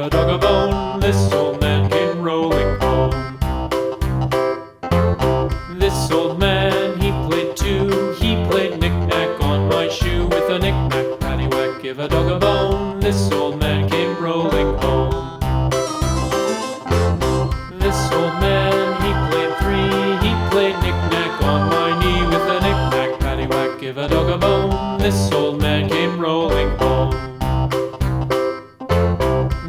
a dog a bone. This old man came rolling home. This old man, he played too. He played knick-knack on my shoe. With a knick-knack, paddywhack, give a dog a bone. This old man came rolling home. This old man, he played three. He played knick-knack on my knee. With a knick-knack, paddywhack, give a dog a bone. This old man came rolling home.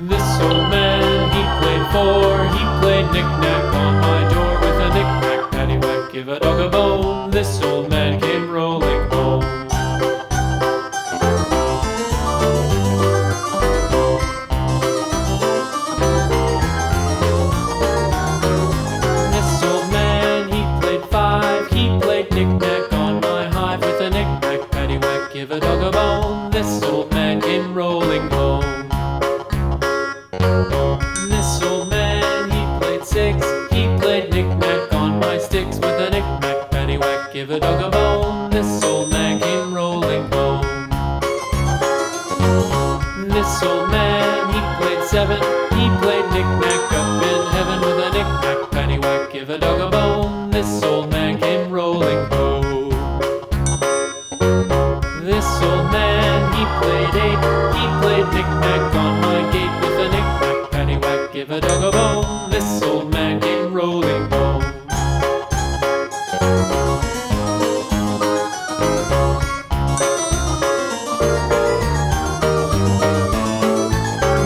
This old man, he played four. He played knick-knack on my door. With a knick-knack, paddywhack, give a dog a bone. This old man came rolling home. This old man, he played five. He played knick-knack on my hive. With a knick-knack, paddywhack, give a dog a bone. This old man came rolling home. This old man, he played six. He played knick-knack on my sticks. With a knick-knack, paddywhack, give a dog a bone. This old man came rolling home. This old man, he played seven. He played knick-knack up in heaven. With a knick-knack, paddywhack, give a dog a bone. This old man came rolling home. This old man, he played eight. He played knick-knack on my gate. With a knick-knack, paddywhack, give a dog a bone. This old man came rolling home.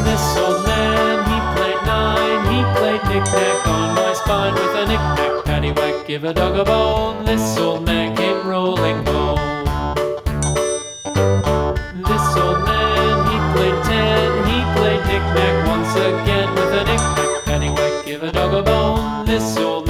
This old man, he played nine. He played knick-knack on my spine. With a knick-knack, paddywhack, give a dog a bone. This old man came rolling home. This old man, he played ten. He played knick-knack once again. With a knick-knack, paddywhack, give a dog a bone. This old